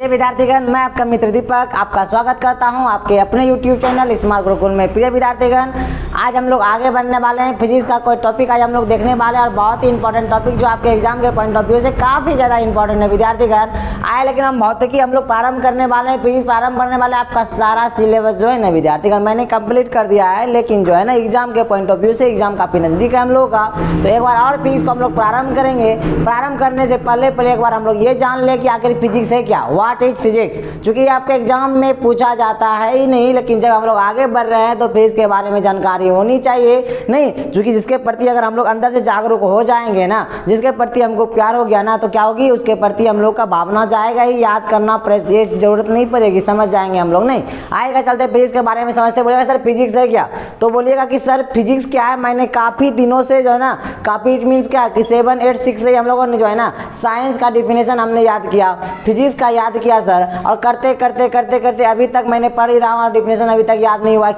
विद्यार्थीगण, मैं आपका मित्र दीपक आपका स्वागत करता हूं आपके अपने YouTube चैनल स्मार्ट गुरुकुल में। प्रिय विद्यार्थीगण, आज हम लोग आगे बढ़ने वाले हैं। फिजिक्स का कोई टॉपिक आज हम लोग देखने वाले हैं और बहुत ही इंपॉर्टेंट टॉपिक जो आपके एग्जाम के पॉइंट ऑफ व्यू से काफ़ी ज़्यादा इंपॉर्टेंट है विद्यार्थीगण। आए लेकिन हम भौतिकी हम लोग प्रारंभ करने वाले हैं, फिजिक्स प्रारंभ करने वाले। आपका सारा सिलेबस जो है ना विद्यार्थीगण मैंने कंप्लीट कर दिया है, लेकिन जो है ना एग्जाम के पॉइंट ऑफ व्यू से एग्जाम काफ़ी नज़दीक है हम लोगों का, तो एक बार और फिजिक्स को हम लोग प्रारंभ करेंगे। प्रारंभ करने से पहले एक बार हम लोग ये जान ले कि आखिर फिजिक्स है क्या, व्हाट इज फिजिक्स। चूंकि आपके एग्जाम में पूछा जाता है ही नहीं, लेकिन जब हम लोग आगे बढ़ रहे हैं तो फिजिक्स के बारे में जानकारी होनी चाहिए नहीं। चूंकि जिसके प्रति अगर हम लोग अंदर से जागरूक हो जाएंगे ना, जिसके प्रति हमको प्यार हो गया ना, तो क्या होगी, उसके प्रति हम लोग का भावना जाएगा ही, याद करना ये जरूरत नहीं पड़ेगी, समझ जाएंगे हम लोग। नहीं आएगा, चलते फिजिक्स के बारे में समझते। बोलेगा सर फिजिक्स है क्या, तो बोलिएगा कि सर फिजिक्स क्या है। मैंने काफ़ी दिनों से जो है ना, काफ़ी इट मीन्स क्या कि 7, 8, 6 से हम लोगों ने जो है ना साइंस का डिफिनेशन हमने याद किया, फिजिक्स का याद किया सर, और करते करते करते करते अभी तक मैंने पढ़ ही रहा हूँ और डिफिनेशन अभी तक याद नहीं हुआ।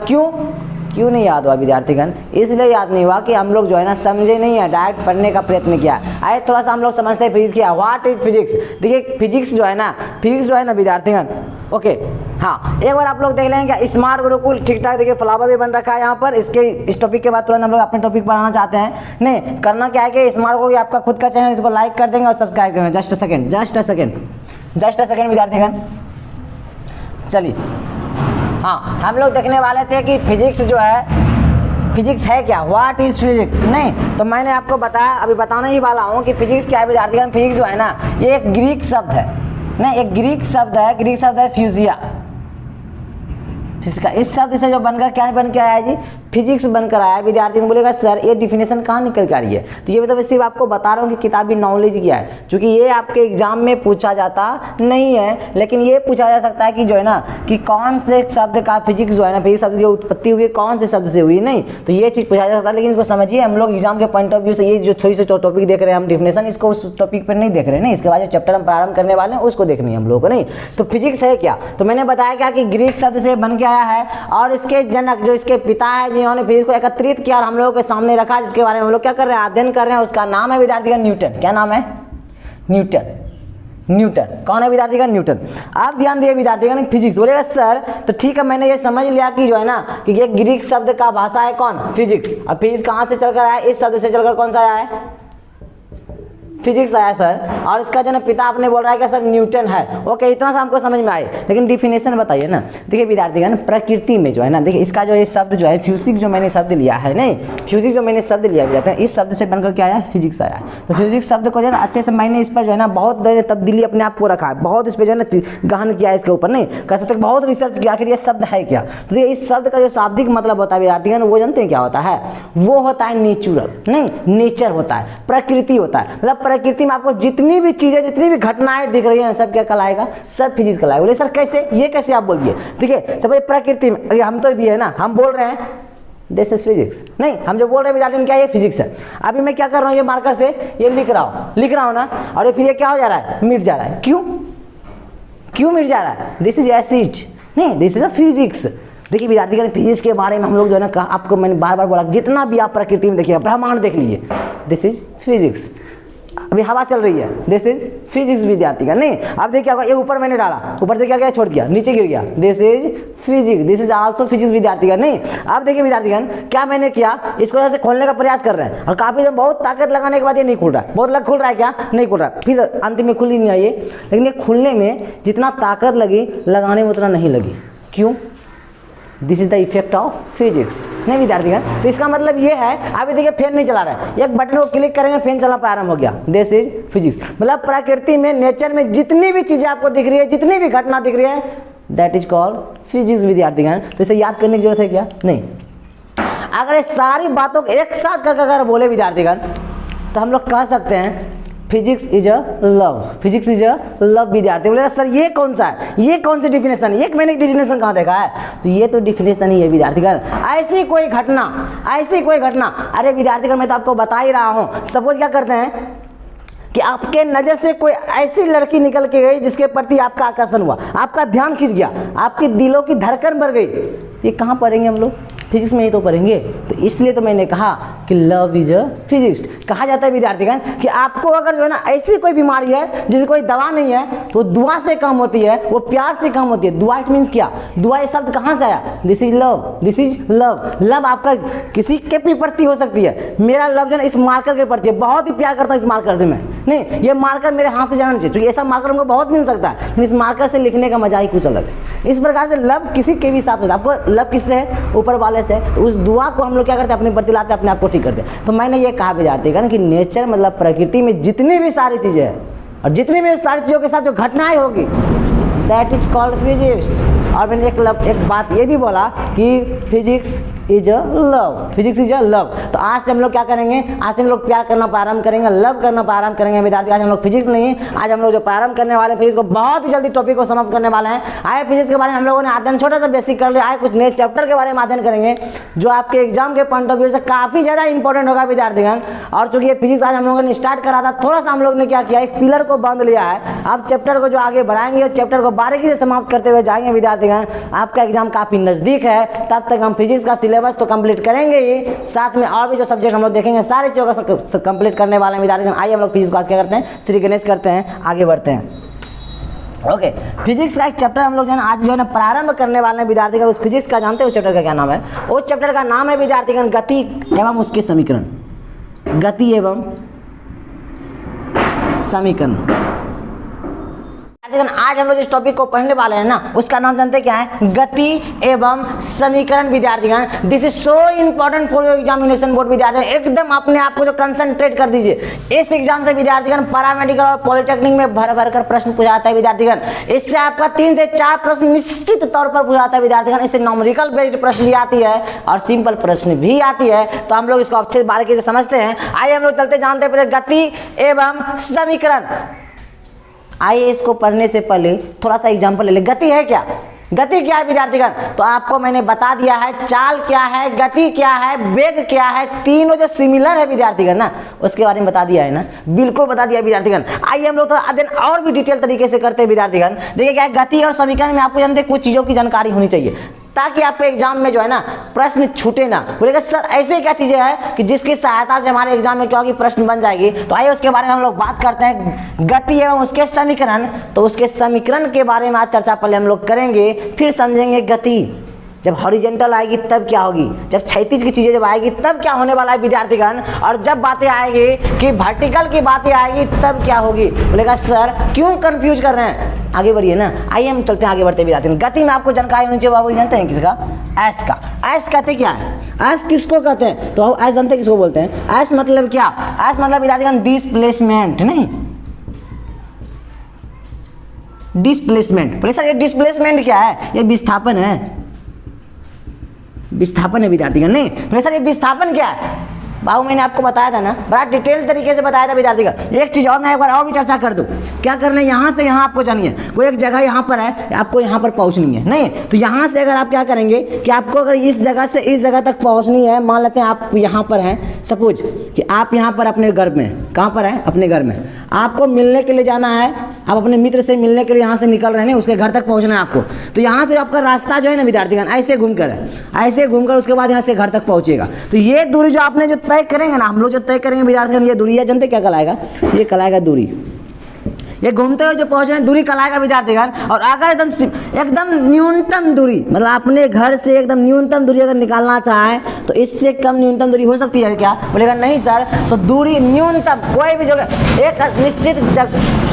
क्यों नहीं याद हुआ विद्यार्थीगण? इसलिए याद नहीं हुआ कि हम लोग जो है ना समझे नहीं है, डायरेक्ट पढ़ने का प्रयत्न किया। आए थोड़ा सा हम लोग समझते हैं फिजिक्स क्या, व्हाट इज फिजिक्स। देखिए फिजिक्स जो है ना विद्यार्थीगण, ओके हाँ, एक बार आप लोग देख लेंगे क्या स्मार्ट गुरुकुल ठीक ठाक। देखिए फ्लावर भी बन रखा है यहाँ पर। इस टॉपिक के बाद तुरंत हम लोग अपने टॉपिक पर आना चाहते हैं। नहीं करना क्या है कि स्मार्ट गुरुकुल आपका खुद का चैनल, इसको लाइक कर देंगे और सब्सक्राइब करेंगे। जस्ट अ सेकेंड विद्यार्थीगण, चलिए हाँ, हम लोग देखने वाले थे कि फिजिक्स जो है, फिजिक्स है क्या, व्हाट इज फिजिक्स। नहीं तो मैंने आपको बताया, अभी बताने ही वाला हूँ कि फिजिक्स क्या है विद्यार्थीगण। फिजिक्स जो है ना ये एक ग्रीक शब्द है, नहीं एक ग्रीक शब्द है फ्यूजिया। फिजिक्स इस शब्द से जो बनकर क्या बन के आया जी, फिजिक्स बनकर आया। विद्यार्थी ने बोलेगा सर ये डिफिनेशन कहाँ निकल के आ रही है, तो ये मतलब सिर्फ आपको बता रहा हूँ कि किताबी नॉलेज क्या है। क्योंकि ये आपके एग्जाम में पूछा जाता नहीं है, लेकिन ये पूछा जा सकता है कि जो है ना कि कौन से शब्द का फिजिक्स जो है ना, फिजिक्स शब्द की उत्पत्ति हुई कौन से शब्द से हुई। नहीं तो ये चीज़ पूछा जा सकता है, लेकिन इसको समझिए हम लोग एग्जाम के पॉइंट ऑफ व्यू से ये जो थोड़ी सी टॉपिक देख रहे हैं हम डिफिनेशन, इसको उस टॉपिक पर नहीं देख रहे हैं। नहीं, इसके बाद जो चैप्टर हम प्रारंभ करने वाले हैं उसको देखनी है हम लोग को। नहीं तो फिजिक्स है क्या, तो मैंने बताया क्या कि ग्रीक शब्द से बन के आया है, और इसके जनक जो इसके पिता है जिन्होंने फिजिक्स को एकत्रित किया और हम लोगों के सामने रखा, जिसके बारे में हम लोग क्या कर रहे हैं, अध्ययन कर रहे हैं, उसका नाम है विद्यार्थीगण न्यूटन। क्या नाम है? न्यूटन। कौन है विद्यार्थीगण? न्यूटन। आप ध्यान दिए विद्यार्थीगण, फिजिक्स बोलेगा सर तो ठीक है मैंने ये समझ लिया कि जो है ना कि ये ग्रीक शब्द का भाषा है कौन, फिजिक्स। अब फिजिक्स कहाँ से चलकर आया, इस शब्द से चलकर कौन सा आया है, फिजिक्स आया सर, और इसका जो ना पिता आपने बोल रहा है कि सर न्यूटन है। ओके इतना सा हमको समझ में आए, लेकिन डिफिनेशन बताइए ना। देखिए विद्यार्थीगण प्रकृति में जो है ना, देखिए इसका जो ये शब्द जो है फिजिक्स जो मैंने शब्द लिया है, नहीं फिजिक्स जो मैंने शब्द लिया जाता है, इस शब्द से बनकर क्या आया, फिजिक्स आया। तो फिजिक्स शब्द को जो है ना अच्छे से मैंने इस पर जो है ना बहुत तब्दीली अपने आप को रखा है, बहुत इस पर जो है ना गहन किया है इसके ऊपर। नहीं कह सकते बहुत रिसर्च किया आखिर ये शब्द है क्या। तो देखिए इस शब्द का जो शाब्दिक मतलब होता है विद्यार्थीगण, वो जानते हैं क्या होता है, वो होता है नेचुरल, नहीं नेचर होता है, प्रकृति होता है। मतलब प्रकृति में आपको जितनी भी चीजें, जितनी भी घटनाएं दिख रही हैं, सब क्या कहलाएगा, सब फिजिक्स कहलाएगा। बोले सर कैसे, ये कैसे आप बोलिए। देखिए सब प्रकृति में हम तो भी है ना, हम बोल रहे हैं दिस इज फिजिक्स, नहीं हम जो बोल रहे हैं विद्यार्थी क्या ये फिजिक्स है। अभी मैं क्या कर रहा हूँ, ये मार्कर से ये लिख रहा हूँ ना, और फिर ये क्या हो जा रहा है, मिट जा रहा है। क्यों मिट जा रहा है, दिस इज एसिड, नहीं दिस इज अ फिजिक्स। देखिए विद्यार्थी फिजिक्स के बारे में हम लोग जो है ना आपको मैंने बार बार बोला, जितना भी आप प्रकृति में देखिए, ब्रह्मांड देख लीजिए, दिस इज फिजिक्स। अभी हवा चल रही है, दिस इज फिजिक्स विद्यार्थी का। नहीं अब देखिए ये ऊपर मैंने डाला, ऊपर से क्या गया, छोड़ दिया, नीचे गिर गया, this is physics, this is also physics विद्यार्थी का। नहीं अब देखिए विद्यार्थीगण क्या मैंने किया, इसको जैसे खोलने का प्रयास कर रहे हैं, और काफी बहुत ताकत लगाने के बाद ये नहीं खुल रहा है, बहुत खुल रहा है क्या, नहीं खुल रहा है, फिर अंतिम में खुल ही नहीं आई। लेकिन ये खुलने में जितना ताकत लगी, लगाने में उतना नहीं लगी। क्यों? This is the effect of physics. नहीं विद्यार्थीगण, तो इसका मतलब ये है, अभी देखिए फैन नहीं चला रहा है, एक बटन को क्लिक करेंगे फैन चलना प्रारंभ हो गया, दिस इज फिजिक्स। मतलब प्रकृति में, नेचर में जितनी भी चीजें आपको दिख रही है, जितनी भी घटना दिख रही है, दैट इज कॉल्ड फिजिक्स विद्यार्थीगण। तो इसे याद करने की जरूरत है क्या, नहीं। अगर ये सारी बातों को एक साथ करके अगर बोले विद्यार्थीगण, तो हम लोग कह सकते हैं physics is a love, physics is a love. विद्यार्थी बोलेगा सर ये कौन सा है, ये कौन सी डिफिनेशन है, ये मैंने डिफिनेशन कहाँ देखा है, तो ये तो डिफिनेशन ही है विद्यार्थीगण। ऐसी कोई घटना, अरे विद्यार्थीगण मैं तो आपको बता ही रहा हूँ। सपोज क्या करते हैं कि आपके नज़र से कोई ऐसी लड़की निकल के गई जिसके प्रति आपका आकर्षण हुआ, आपका ध्यान खिंच गया, आपकी दिलों की धड़कन बढ़ गई, ये कहाँ पढ़ेंगे हम लोग, फिजिक्स में ही तो पढ़ेंगे। तो इसलिए तो मैंने कहा कि लव इज अ फिजिक्स। कहा जाता है विद्यार्थीगण कि आपको अगर जो है ना ऐसी कोई बीमारी है जिसकी कोई दवा नहीं है तो दुआ से कम होती है, वो प्यार से कम होती है। दुआ इट मीन्स क्या? दुआ ये शब्द कहाँ से आया? This is love, this is love. Love आपका किसी के भी प्रति हो सकती है। मेरा लव जो है इस मार्कर के प्रति है, बहुत ही प्यार करता हूँ इस मार्कर से मैं। नहीं, ये मार्कर मेरे हाथ से जाना चाहिए, क्योंकि ऐसा मार्कर हमको बहुत मिल सकता है, लेकिन इस मार्कर से लिखने का मजा ही कुछ अलग है। इस प्रकार से लव किसी के भी साथ होता है। आपको लव किससे है? ऊपर वाले से। तो उस दुआ को हम लोग क्या करते हैं? अपने प्रति लाते हैं, अपने आप को ठीक करते हैं। तो मैंने ये कहा विद्यार्थीगण कि नेचर मतलब प्रकृति में जितनी भी सारी चीजें हैं और जितनी भी सारी चीजों के साथ जो घटनाएं होगी, दैट इज कॉल्ड फिजिक्स। और मैंने एक बात ये भी बोला कि physics is a love, physics is a love. तो आज से हम लोग क्या करेंगे? आज से हम लोग प्यार करना प्रारंभ करेंगे, लव करना प्रारंभ करेंगे विद्यार्थी। आज हम लोग फिजिक्स नहीं, आज हम लोग जो प्रारंभ करने वाले हैं फिजिक्स को, बहुत ही जल्दी टॉपिक को समाप्त करने वाले हैं। आए फिजिक्स के बारे में हम लोगों ने अध्ययन छोटा सा बेसिक कर लिया, आए कुछ नए चैप्टर के बारे में अध्ययन करेंगे जो आपके एग्जाम के पॉइंट ऑफ व्यू से काफी ज्यादा इंपॉर्टेंट होगा विद्यार्थीगण। और चूंकि ये फिजिक्स आज हम लोगों ने स्टार्ट करा था, थोड़ा सा हम लोग ने क्या किया, एक पिलर को बांध लिया है। आप चैप्टर को जो आगे बढ़ाएंगे और चैप्टर को बारीकी से समाप्त करते हुए जाएंगे विद्यार्थीगण, आपका एग्जाम काफी नजदीक है। तब तक हम फिजिक्स का सिलेबस तो कंप्लीट करेंगे ही, साथ में और भी जो सब्जेक्ट हम लोग देखेंगे सारे चीजों का कंप्लीट करने वाले हैं विद्यार्थीगण। आइए हम लोग फिजिक्स को आज क्या करते हैं? श्री गणेश करते हैं, आगे बढ़ते हैं। ओके, फिजिक्स का एक चैप्टर हम लोग जो है आज जो है ना प्रारंभ करने वाले हैं विद्यार्थीगण। उस फिजिक्स का जानते हैं उस चैप्टर का क्या नाम है? उस चैप्टर का नाम है विद्यार्थीगण गति एवं उसके समीकरण। गति एवं समीकरण। आज हम लोग इस टॉपिक को पढ़ने वाले हैं ना, उसका नाम जानते क्या है? गति एवं समीकरण विद्यार्थीगण। This is so important for your examination board विद्यार्थी। एकदम अपने आप को जो कंसंट्रेट कर दीजिए। इस एग्जाम से विद्यार्थीगण पैरामेडिकल और पॉलिटेक्निक में भर भर कर प्रश्न पूछाता है विद्यार्थीगण। इससे आपका 3 से 4 प्रश्न निश्चित तौर पर पूछाता है विद्यार्थीगण। इससे न्यूमेरिकल बेस्ड प्रश्न भी आती है और सिंपल प्रश्न भी आती है। तो हम लोग इसको अच्छे बारीकी से समझते हैं। आइए हम लोग चलते जानते हैं गति एवं समीकरण। आइए इसको पढ़ने से पहले थोड़ा सा एग्जांपल ले ले। गति है क्या? गति क्या है विद्यार्थीगण? तो आपको मैंने बता दिया है चाल क्या है, गति क्या है, वेग क्या है, तीनों जो सिमिलर है विद्यार्थीगण ना, उसके बारे में बता दिया है ना, बिल्कुल बता दिया विद्यार्थीगण। आइए हम लोग तो अध्ययन और भी डिटेल तरीके से करते हैं विद्यार्थीगण। देखिए क्या है, गति और समीकरण में आपको जानते कुछ चीजों की जानकारी होनी चाहिए ताकि आपके एग्जाम में जो है ना प्रश्न छूटे ना। बोलेगा सर ऐसे क्या चीजें हैं कि जिसकी सहायता से हमारे एग्जाम में क्या होगी, प्रश्न बन जाएगी। तो आइए उसके बारे में हम लोग बात करते हैं, गति एवं उसके समीकरण। तो उसके समीकरण के बारे में आज चर्चा पहले हम लोग करेंगे, फिर समझेंगे गति। जब हॉरिजेंटल आएगी तब क्या होगी, जब क्षैतिज की चीजें जब आएगी तब क्या होने वाला है विद्यार्थीगण, और जब बातें आएगी कि वर्टिकल की बातें आएगी तब क्या होगी। बोलेगा सर क्यों कंफ्यूज कर रहे हैं, आगे बढ़िए ना। आइए हम चलते हैं, आगे बढ़ते हैं विद्यार्थीगण। गति में आपको जानकारी होनी चाहिए बाबू, जानते हैं किसका? एस का। एस कहते क्या है? एस किसको कहते हैं? तो एस जानते हैं किसको बोलते हैं? एस मतलब क्या? एस मतलब विद्यार्थीगण डिस्प्लेसमेंट। नहीं, डिस्प्लेसमेंट। बोले सर ये डिस्प्लेसमेंट क्या है? ये विस्थापन है, विस्थापन है विद्यार्थीगण। नहीं बोले सर ये विस्थापन क्या है? बाबू मैंने आपको बताया था ना, बड़ा डिटेल तरीके से बताया था विद्यार्थीगण। एक चीज और मैं एक बार और भी चर्चा कर दूं, क्या करना है, यहाँ से यहाँ आपको जानिए। कोई एक जगह यहाँ पर है, आपको यहाँ पर पहुँचनी है। नहीं तो यहाँ से अगर आप क्या करेंगे कि आपको अगर इस जगह से इस जगह तक पहुँचनी है, मान लेते हैं आप यहाँ पर हैं, सपोज कि आप यहाँ पर अपने घर में, कहाँ पर है? अपने घर में। आपको मिलने के लिए जाना है, आप अपने मित्र से मिलने के लिए यहाँ से निकल रहे हैं, उसके घर तक पहुँचना है आपको। तो यहाँ से आपका रास्ता जो है ना विद्यार्थीगण ऐसे घूमकर है, ऐसे घूमकर उसके बाद यहाँ से घर तक पहुँचेगा। तो ये दूरी जो आपने जो तय करेंगे ना, हम लोग जो तय करेंगे विद्यार्थीगण, ये दूरी है, जानते क्या कहलाएगा? ये कहलाएगा दूरी। ये घूमते हुए जो पहुंचे दूरी कहलाएगा विद्यार्थीगण। और अगर एकदम न्यूनतम दूरी, मतलब अपने घर से एकदम न्यूनतम दूरी अगर निकालना चाहे तो इससे कम न्यूनतम दूरी हो सकती है क्या? बोलेगा नहीं सर। तो दूरी न्यूनतम कोई भी जगह एक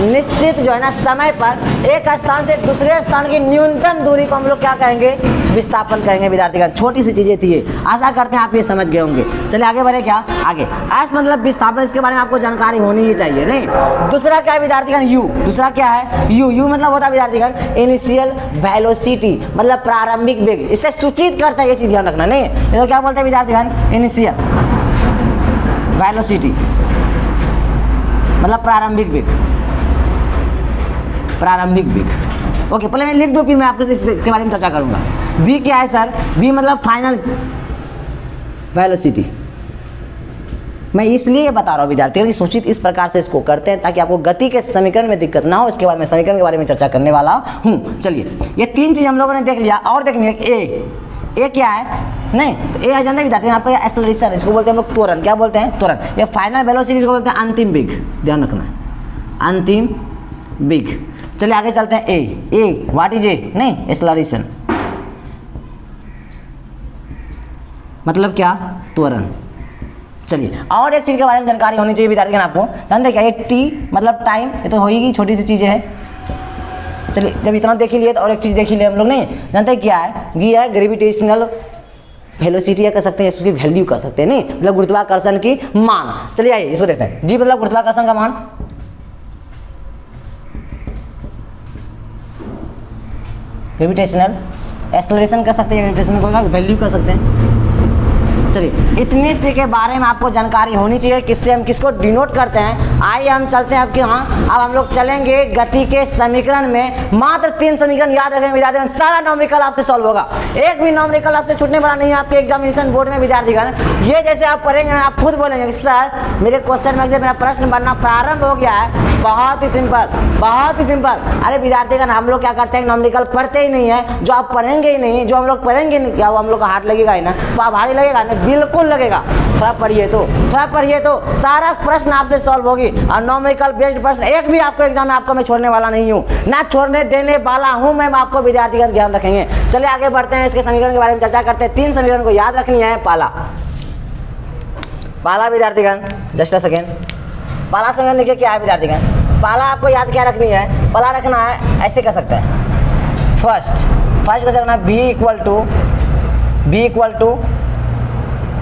निश्चित जो है ना समय पर एक स्थान से दूसरे स्थान की न्यूनतम दूरी को हम लोग क्या कहेंगे? विस्थापन कहेंगे विद्यार्थीगण। छोटी सी चीजें थी ये, आशा करते हैं आप ये समझ गए होंगे। चलिए आगे बढ़े क्या? आगे एस मतलब विस्थापन, इसके बारे में आपको जानकारी होनी ही चाहिए। नहीं दूसरा क्या है विद्यार्थीगण? यू। दूसरा क्या है? यू। यू मतलब होता है विद्यार्थीगण इनिशियल वेलोसिटी, मतलब प्रारंभिक वेग। इससे सूचित करता है, ये चीज ध्यान रखना। नहीं तो क्या बोलते हैं विद्यार्थीगण? इनिशियल वेलोसिटी मतलब प्रारंभिक वेग, प्रारंभिक वेग। ओके पहले मैं लिख दूं, फिर मैं आपको इसके बारे में चर्चा करूंगा। बी क्या है सर? बी मतलब फाइनल वेलोसिटी। मैं इसलिए बता रहा हूँ विद्यार्थियों कि सूचित इस प्रकार से इसको करते हैं ताकि आपको गति के समीकरण में दिक्कत ना हो। इसके बाद मैं समीकरण के बारे में चर्चा करने वाला हूँ। चलिए ये 3 चीज हम लोगों ने देख लिया, और देखनी है ए क्या है? नहीं, तो ये आ जानते हैं विद्यार्थी आपका एक्सेलरेशन, इसको बोलते हैं हम लोग त्वरण। क्या बोलते हैं? त्वरण। ये फाइनल वेलोसिटी इसको बोलते हैं अंतिम वेग, ध्यान रखना, अंतिम वेग। चलिए आगे चलते हैं। ए व्हाट इज ए? नहीं, एक्सेलरेशन मतलब क्या? त्वरण। चलिए और एक चीज के बारे में जानकारी होनी चाहिए विद्यार्थी आपको, जानते हैं क्या? ये टी मतलब टाइम, ये तो होगी छोटी सी चीजें है। चलिए जब इतना देख ही लिए तो और एक चीज देख ही लिए हम लोग, नहीं जानते हैं क्या है? गी है ग्रेविटेशनल वेलोसिटी कह सकते हैं, उसकी वैल्यू कह सकते हैं, नहीं मतलब गुरुत्वाकर्षण की मान। चलिए आइए इसको देखते हैं। जी मतलब गुरुत्वाकर्षण का मान, ग्रेविटेशनल एक्सेलरेशन कह सकते हैं, ग्रेविटेशनल को वैल्यू कह सकते हैं। चलिए इतने से के बारे में आपको जानकारी होनी चाहिए, किससे हम किसको डिनोट करते हैं। आइए हम चलते हैं आपके यहाँ। अब हम लोग चलेंगे गति के समीकरण में। मात्र 3 समीकरण याद रखें विद्यार्थीगण, सारा नॉमेरिकल आपसे सॉल्व होगा, एक भी नॉमेरिकल आपसे छूटने वाला नहीं है आपके एग्जामिनेशन बोर्ड में विद्यार्थीगण। ये जैसे आप पढ़ेंगे ना, आप खुद बोलेंगे कि सर मेरे क्वेश्चन में से मेरा प्रश्न बनना प्रारंभ हो गया है, बहुत ही सिंपल, बहुत ही सिंपल। अरे विद्यार्थीगण हम लोग क्या करते हैं, नॉमेरिकल पढ़ते ही नहीं है। जो आप पढ़ेंगे ही नहीं, जो हम लोग पढ़ेंगे नहीं, क्या वो हम लोग का हाथ लगेगा ही ना, भारी लगेगा ना? बिल्कुल लगेगा। थोड़ा पढ़िए तो, थोड़ा पढ़िए तो सारा प्रश्न आपसे सॉल्व होगी। और नॉमेरिकल बेस्ड प्रश्न एक भी आपको एग्जाम में आपको मैं छोड़ने वाला नहीं हूँ, ना छोड़ने देने वाला हूँ मैं आपको विद्यार्थीगण, ध्यान रखेंगे। चलिए आगे बढ़ते हैं, इसके समीकरण के बारे में चर्चा करते हैं। 3 समीकरण को याद रखनी है। पहला विद्यार्थीगण जस्ट अ सेकेंड, पहला समीकरण देखिए क्या है विद्यार्थीगण। पहला आपको याद क्या रखनी है? पहला रखना है, ऐसे कह सकते हैं फर्स्ट कैसे रखना है? V equal to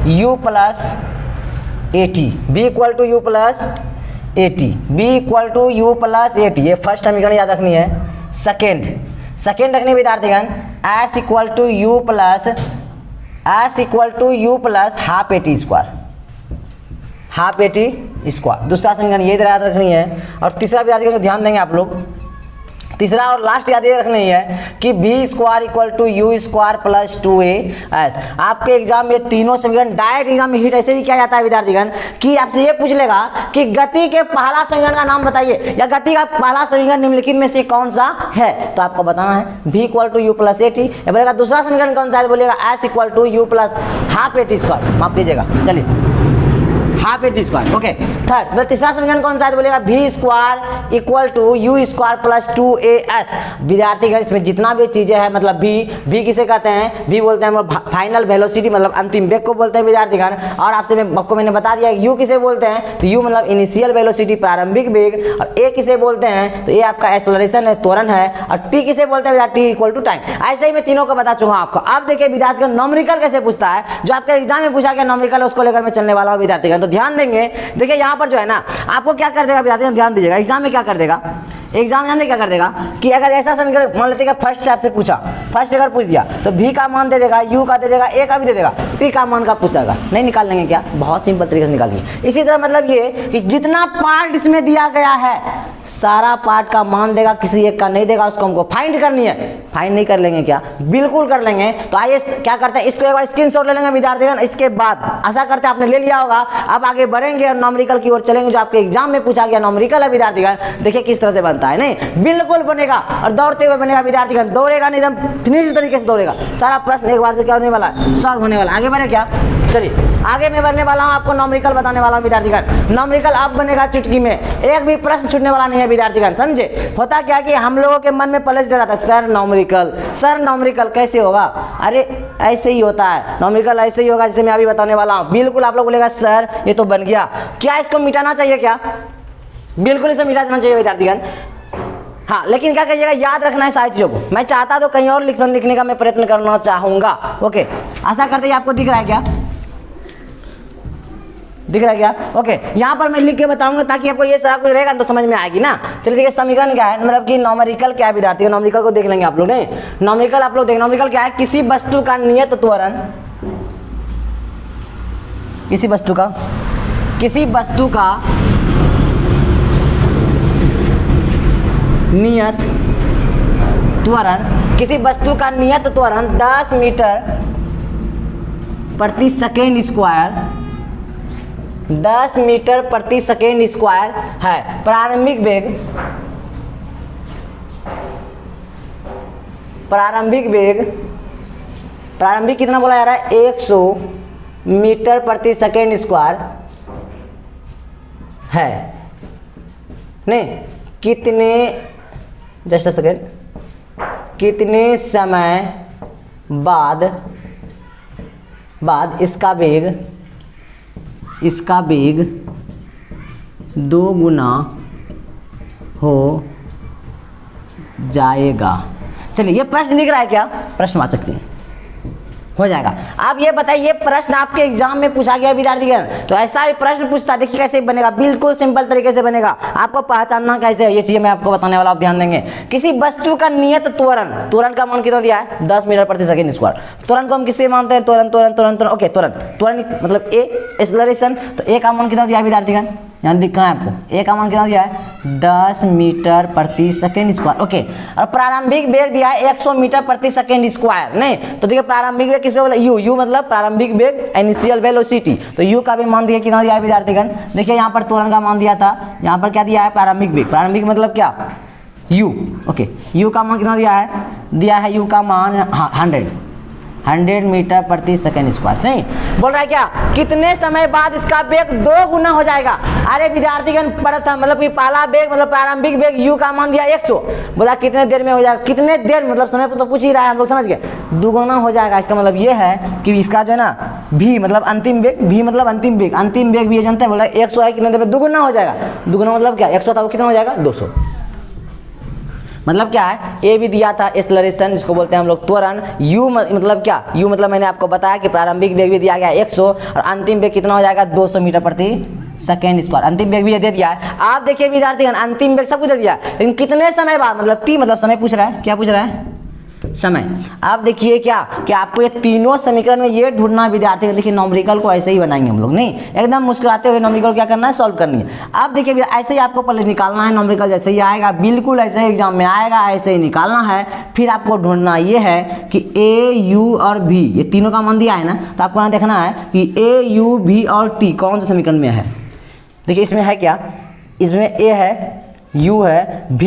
u plus a t, v equal to u plus a t, v equal to u plus a t. ये फर्स्ट समीकरण याद रखनी है। सेकेंड रखनी है विद्यार्थीगण, s equal to u plus half a t square, half a t square. दूसरा समीकरण ये याद रखनी है। और तीसरा विद्यार्थीगण ध्यान देंगे आप लोग, तीसरा और लास्ट याद ये रखनी है कि v square equal to u square plus 2as। आपके एग्जाम में तीनों समीकरण डायरेक्ट एग्जाम में हिट ऐसे भी किया जाता है विद्यार्थीगण कि आपसे ये पूछ लेगा कि गति के पहला समीकरण का नाम बताइए, या गति का पहला समीकरण निम्नलिखित में से कौन सा है, तो आपको बताना है v equal to u plus a t. बोलेगा दूसरा समीकरण कौन सा है, बोलेगा s equal to u plus half a t square, माफ कीजिएगा, चलिए half a t square. Okay third, तो तीसरा समीकरण कौन सा है, बोलेगा v square equal to u square plus 2as। विद्यार्थीगण इसमें जितना भी चीजें हैं, मतलब v किसे कहते हैं? v बोलते हैं हम लोग फाइनल वेलोसिटी, मतलब अंतिम वेग को बोलते हैं विद्यार्थीगण। और आपको मैंने बता दिया u किसे बोलते हैं, तो u मतलब इनिशियल वेलोसिटी, प्रारंभिक वेग। और a किसे बोलते हैं, तो ये आपका एक्सेलरेशन है, त्वरण है। और t किसे बोलते हैं विद्यार्थी? Equal to time. ऐसे ही मैं तीनों को बता चुका हूं आपको। अब देखिए विद्यार्थीगण नॉमेरिकल कैसे पूछता है, जो आपके एग्जाम में पूछा गया नॉमेरिकल, उसको लेकर मैं चलने वाला हूं विद्यार्थीगण, तो ध्यान देंगे। देखिए यहाँ पर जो है ना, आपको क्या कर देगा विद्यार्थी, ध्यान दीजिएगा। एग्जाम में क्या कर देगा, एग्जाम जानते क्या कर देगा कि अगर ऐसा समीकरण मान लेते हैं फर्स्ट से आपसे पूछा, फर्स्ट अगर पूछ दिया तो v का मान दे देगा, u का दे देगा, a का भी दे देगा, t का मान का पूछेगा। नहीं निकाल लेंगे क्या? बहुत सिंपल तरीके से निकाल लेंगे। इसी तरह मतलब ये कि जितना पार्ट इसमें दिया गया है सारा पार्ट का मान देगा, किसी एक का नहीं देगा, उसको हमको फाइंड करनी है। फाइंड नहीं कर लेंगे क्या? बिल्कुल कर लेंगे। तो आइए क्या करते हैं, इसको एक बार स्क्रीनशॉट ले लेंगे विद्यार्थीगण। इसके बाद आशा करते हैं आपने ले लिया होगा। अब आगे बढ़ेंगे और नॉमेरिकल की ओर चलेंगे, जो आपके एग्जाम में पूछा गया नॉमेरिकल है विद्यार्थीगण। देखिए किस तरह से बनता है, नहीं बिल्कुल बनेगा और दौड़ते हुए बनेगा विद्यार्थीगण। दौड़ेगा नहीं, एकदम फिनिश तरीके से दौड़ेगा। सारा प्रश्न एक बार से क्या होने वाला है, सॉल्व होने वाला। आगे बढ़े क्या? चलिए आगे मैं बढ़ने वाला हूं, आपको नॉमेरिकल बताने वाला हूं विद्यार्थीगण। नॉमेरिकल अब बनेगा चुटकी में, एक भी प्रश्न छूटने वाला नहीं है विद्यार्थीगण, समझे। होता क्या कि हम लोगों के मन में पहले से डर आता है, सर नॉमेरिकल कैसे होगा? अरे ऐसे ही होता है, नॉमेरिकल ऐसे ही होगा जैसे मैं अभी बताने वाला हूं। बिल्कुल आप लोग बोलेगा सर ये तो बन गया, क्या इसको मिटाना चाहिए क्या? बिल्कुल इसे मिटा देना चाहिए विद्यार्थीगण। हाँ लेकिन क्या कहिएगा, याद रखना है सारी चीजों को। मैं चाहता तो कहीं और लिखने का मैं प्रयत्न करना चाहूंगा। ओके आशा करते हैं आपको दिख रहा है क्या? दिख रहा है क्या? ओके यहाँ पर मैं लिख के बताऊंगा ताकि आपको ये सारा कुछ रहेगा तो समझ में आएगी ना। चलिए देखिए समीकरण क्या है, मतलब कि नॉमेरिकल क्या है विद्यार्थी, नॉमेरिकल को देख लेंगे आप लोग। नहीं नॉमेरिकल आप लोग देख, नॉमेरिकल क्या है? किसी वस्तु का नियत त्वरण, किसी वस्तु का नियत त्वरण, किसी वस्तु का नियत त्वरण 10 मीटर प्रति सेकेंड स्क्वायर, 10 मीटर प्रति सेकेंड स्क्वायर है। प्रारंभिक प्रारंभिक कितना बोला जा रहा है 100 मीटर प्रति सेकेंड स्क्वायर है, नहीं कितने, जस्ट अ सेकेंड, कितने समय बाद इसका वेग 2 गुना हो जाएगा। चलिए ये प्रश्न लिख रहा है क्या, प्रश्नवाचक चिन्ह हो जाएगा। आप ये बताइए, ये प्रश्न आपके एग्जाम में पूछा गया विद्यार्थीगण, तो ऐसा ही प्रश्न पूछता, देखिए कैसे बनेगा, बिल्कुल सिंपल तरीके से बनेगा। आपको पहचानना कैसे है ये चीजें मैं आपको बताने वाला, आप ध्यान देंगे। किसी वस्तु का नियत त्वरण का मान कितना दिया है 10 मीटर प्रति सेकंड स्क्वायर। त्वरण को हम किससे मानते हैं, त्वरण ओके, त्वरण मतलब ए एक्सेलरेशन, तो ए का मान कितना दिया है विद्यार्थीगण, यहाँ दिखना है आपको, ए का मान कितना दिया है 10 मीटर प्रति सेकेंड स्क्वायर, ओके। और प्रारंभिक वेग दिया है 100 मीटर प्रति सेकेंड स्क्वायर, नहीं तो देखिए प्रारंभिक वेग किसे बोला, यू मतलब प्रारंभिक वेग, इनिशियल वेलोसिटी, तो यू का भी मान दिया कितना दिया है विद्यार्थीगण, देखिए यहाँ पर त्वरण का मान दिया था, यहाँ पर क्या दिया है प्रारंभिक वेग, प्रारंभिक मतलब क्या यू, ओके, यू का मान कितना दिया है यू का मान 100 मीटर प्रति सेकेंड स्क्वायर, नहीं बोल रहा है क्या, कितने समय बाद इसका वेग 2 गुना हो जाएगा। अरे विद्यार्थीगण पढ़ा था, मतलब कि पहला वेग मतलब प्रारंभिक वेग u का मान दिया 100, बोला कितने देर में हो जाएगा, कितने देर मतलब समय तो पूछ ही रहा है, हम लोग समझ गए, 2 गुना हो जाएगा। इसका मतलब ये है कि इसका जो है ना v मतलब अंतिम वेग, v मतलब अंतिम वेग भी ये जानते हैं, बोला 100 है, कितने देर में 2 गुना हो जाएगा, 2 गुना मतलब क्या 100 था वो कितना हो जाएगा 200, मतलब क्या है, ए भी दिया था एक्सेलरेशन, जिसको बोलते हैं हम लोग त्वरण, यू मतलब क्या, यू मतलब मैंने आपको बताया कि प्रारंभिक वेग भी दिया गया 100 और अंतिम वेग कितना हो जाएगा 200 मीटर प्रति सेकेंड स्क्वायर, अंतिम वेग भी दे दिया है। आप देखिए विद्यार्थीगण अंतिम वेग सब कुछ दे दिया, लेकिन कितने समय बाद, मतलब टी मतलब समय पूछ रहा है, क्या पूछ रहा है समय। आप देखिए क्या आपको ये तीनों समीकरण में ये ढूंढना है विद्यार्थी, देखिए नॉमरिकल को ऐसे ही बनाएंगे हम लोग, नहीं एकदम मुस्कुराते हुए नॉमरिकल क्या करना है, सॉल्व करनी है। आप देखिए ऐसे ही आपको पहले निकालना है नॉमरिकल, जैसे ही आएगा बिल्कुल ऐसे ही एग्जाम में आएगा, ऐसे ही निकालना है। फिर आपको ढूंढना ये है कि ए यू और भी, ये तीनों का मान दिया है ना, तो आपको यहाँ देखना है कि ए यू भी और टी कौन से समीकरण में है। देखिए इसमें है क्या, इसमें ए है, u है, v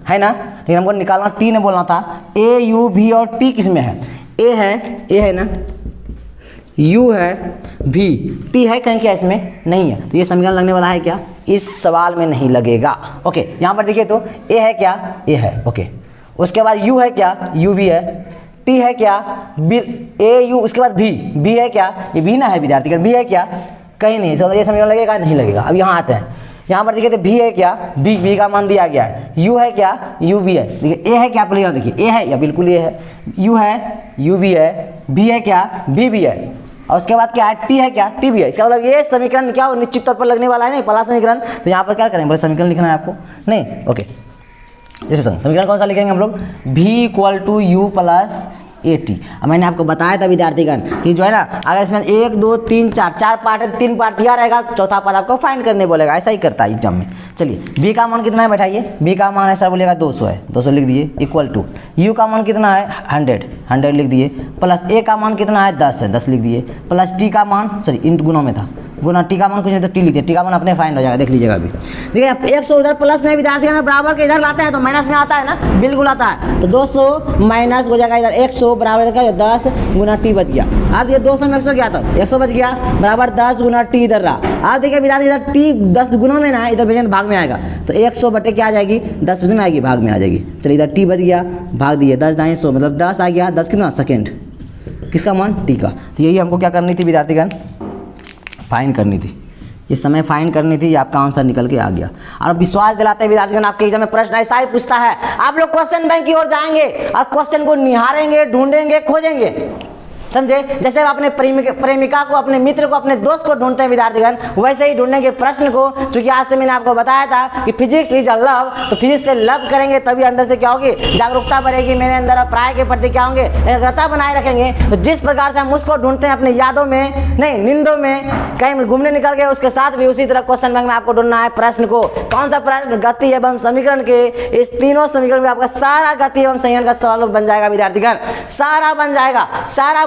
है ना, लेकिन हमको निकालना t ने बोलना था, a u v और t किस में है, a है ना, u है, v, t है कहीं क्या इसमें नहीं है, तो ये समीकरण लगने वाला है क्या, इस सवाल में नहीं लगेगा। ओके यहाँ पर देखिए तो a है क्या, a है, ओके। उसके बाद u है क्या, u भी है, t है क्या, a u, उसके बाद v है क्या, ये v ना है विद्यार्थी, v है क्या, कहीं नहीं, ये समीकरण लगेगा नहीं लगेगा। अब यहाँ आते हैं, यहाँ पर देखिए तो v है क्या, v का मान दिया गया है, u है क्या, u भी है, देखिए a है क्या, पहले देखिए a है या बिल्कुल ये है, u है, u भी है, v है क्या, v भी है, और उसके बाद क्या है t है क्या, t भी है। इसका मतलब ये समीकरण क्या निश्चित तौर पर लगने वाला है, नहीं पहला समीकरण। तो यहाँ पर क्या करेंगे, पहले समीकरण लिखना है आपको, नहीं ओके, जैसे समीकरण कौन सा लिखेंगे हम लोग, v = u + AT। अब मैंने आपको बताया था विद्यार्थीगण कि जो है ना, अगर इसमें 1 2 3 4 पार्ट है, 3 पार्ट दिया रहेगा, चौथा पार्ट आपको फाइंड करने बोलेगा, ऐसा ही करता है एग्जाम में। चलिए b का मान कितना है बैठाइए, b का मान है सर बोलेगा 200 है, 200 लिख दिए, = u का मान कितना है 100 लिख दिए, प्लस a का मान कितना है 10 है, 10 लिख दिए, प्लस t का मान, सॉरी इंट गुणों में था, गुना टी का मान कुछ नहीं तो टी लिखिए, टी का मान अपने फाइंड हो जाएगा, देख लीजिएगा अभी। देखिए 100 उधर प्लस में विद्यार्थी बराबर के इधर लाते हैं तो माइनस में आता है ना, बिल्कुल आता है, तो 200 माइनस हो जाएगा इधर 100 बराबर 10 गुना टी बच गया। आप ये 200 में 100 गया था, 100 बच गया बराबर 10 गुना टी इधर रहा। आप देखिए विद्यार्थी इधर टी 10 गुना में ना, इधर भेजेंगे भाग में आएगा, तो 100 बटे क्या आ जाएगी 10 में आएगी, भाग में आ जाएगी। चलिए इधर टी बच गया, भाग दिए 10 दाएँ 100 मतलब 10 आ गया, 10 कितना सेकेंड, किसका मान टी का। तो यही हमको क्या करनी थी विद्यार्थीगण, फाइंड करनी थी, इस समय फाइंड करनी थी, आपका आंसर निकल के आ गया। और विश्वास दिलाते हैं विद्यार्थीगण, आपके एग्जाम में प्रश्न ऐसा ही पूछता है, आप लोग क्वेश्चन बैंक की ओर जाएंगे और क्वेश्चन को निहारेंगे, ढूंढेंगे, खोजेंगे, समझे। जैसे आप अपने प्रेमिका को, अपने मित्र को, अपने दोस्त को ढूंढते हैं विद्यार्थीगण, वैसे ही ढूंढेंगे प्रश्न को। क्योंकि आज से मैंने आपको बताया था कि फिजिक्स इज अ लव, तो फिजिक्स से लव करेंगे तभी अंदर से क्या होगी, जागरूकता बढ़ेगी, मेरे अंदर पढ़ाई के प्रति क्या होंगे, एकाग्रता बनाए रखेंगे। तो जिस प्रकार से हम उसको ढूंढते हैं अपनी यादों में, नहीं नींदों में, कहीं घूमने निकल गए, उसके साथ भी उसी तरह क्वेश्चन बैंक में आपको ढूंढना है प्रश्न को। कौन सा प्रश्न, गति एवं समीकरण के, इस तीनों समीकरण में आपका सारा गति एवं संयोजन का सवाल बन जाएगा विद्यार्थीगण, सारा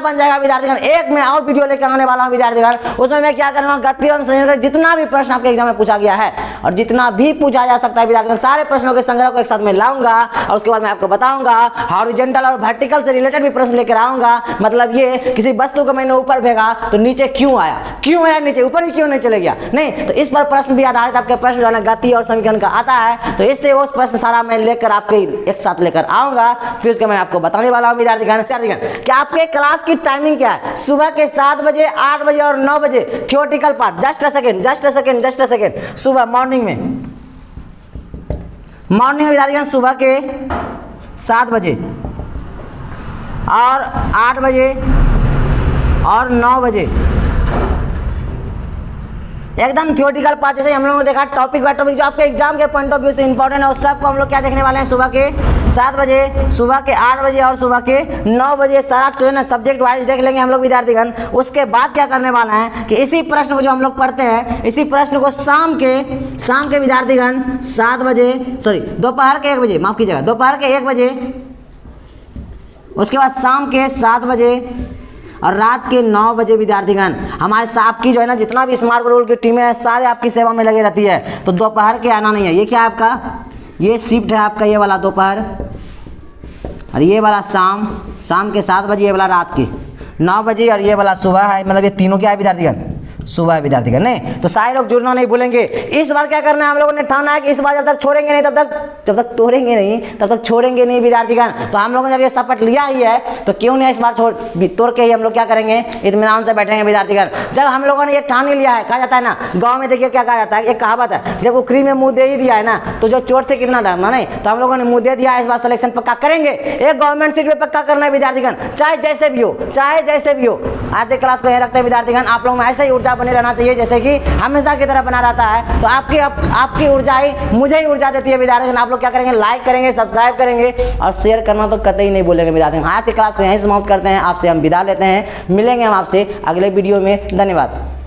बन बन जाएगा विद्यार्थीगण। एक मैं और वीडियो लेकर आने वाला हूँ विद्यार्थीगण, उसमें मैं क्या करूँगा, गति एवं संयोजन का जितना भी प्रश्न आपके एग्जाम में पूछा गया है और जितना भी पूछा जा सकता है विद्यार्थीगण, सारे प्रश्नों के संग्रह को एक साथ में लाऊंगा और उसके बाद मैं आपको बताऊंगा हॉरिजॉन्टल और वर्टिकल से रिलेटेड भी प्रश्न लेकर आऊंगा। मतलब ये किसी वस्तु को मैंने ऊपर फेंका तो नीचे क्यों आया, क्यों आया नीचे, ऊपर ही क्यों नहीं चले गया, नहीं तो इस पर प्रश्न भी आधारित आपके प्रश्न जो है गति और समीकरण का आता है। तो इससे वो प्रश्न सारा मैं लेकर आपके एक साथ लेकर आऊंगा, फिर उसके मैं आपको बताने वाला हूँ विद्यार्थीगण। क्या आपके क्लास की टाइमिंग क्या है, सुबह के 7 बजे, 8 बजे और 9 बजे theoretical part. Just a second, सुबह मॉर्निंग में विद्यार्थीगण सुबह के 7 बजे और 8 बजे और 9 बजे एकदम थ्योरेटिकल पार्ट। जैसे हम लोगों ने देखा टॉपिक बाय टॉपिक जो आपके एग्जाम के पॉइंट ऑफ व्यू से इंपॉर्टेंट है, उस सबको हम लोग क्या देखने वाले हैं, सुबह के 7 बजे, सुबह के 8 बजे और सुबह के 9 बजे सारा जो है ना सब्जेक्ट वाइज देख लेंगे हम लोग विद्यार्थीगण। उसके बाद क्या करने वाला है कि इसी प्रश्न को जो हम लोग पढ़ते हैं, इसी प्रश्न को शाम के विद्यार्थीगण 7 बजे, सॉरी दोपहर के 1 बजे, माफ कीजिएगा, दोपहर के 1 बजे, उसके बाद शाम के 7 बजे और रात के 9 बजे विद्यार्थीगण हमारे आपकी जो है ना जितना भी स्मार्ट रूल की टीमें हैं सारे आपकी सेवा में लगे रहती है। तो दोपहर के आना नहीं है, ये क्या है आपका, ये शिफ्ट है आपका, ये वाला दोपहर और ये वाला शाम के 7 बजे, ये वाला रात के 9 बजे और ये वाला सुबह है। मतलब ये तीनों क्या है विद्यार्थीगण, सुबह है विद्यार्थीगण। नहीं तो सारे लोग जुड़ना नहीं भूलेंगे। इस बार क्या करना है हम लोगों ने ठाना है कि इस बार जब तक छोड़ेंगे नहीं जब तक तोड़ेंगे नहीं तब तक छोड़ेंगे नहीं विद्यार्थीगण। तो हम लोगों ने जब ये शपथ लिया ही है तो क्यों नहीं इस बार तोड़ के ही हम लोग क्या करेंगे, इत्मीनान से बैठेंगे विद्यार्थीगण। जब हम लोगों ने ये ठान ही लिया है, कहा जाता है ना गाँव में देखिए क्या कहा जाता है, एक कहावत है, जब उखरी में मुंह दे ही दिया है ना तो जो चोट से कितना डरना। नहीं तो हम लोगों ने मुंह दे दिया, इस बार सिलेक्शन पक्का करेंगे, एक गवर्नमेंट सीट पे पक्का करना है विद्यार्थीगण, चाहे जैसे भी हो, चाहे जैसे भी हो। आज के क्लास को यह रखते हैं विद्यार्थीगण, आप लोग में ऐसे ही ऊर्जा बने रहना चाहिए जैसे कि हमेशा की तरह बना रहता है। तो आपकी ऊर्जा ही मुझे ही ऊर्जा देती है विद्यार्थीगण। आप लोग क्या करेंगे, लाइक करेंगे, सब्सक्राइब करेंगे और शेयर करना तो कतई नहीं भूलेंगे विद्यार्थीगण। आज की क्लास को यहीं समाप्त करते हैं, आपसे हम विदा लेते हैं, मिलेंगे हम आपसे अगले वीडियो में। धन्यवाद।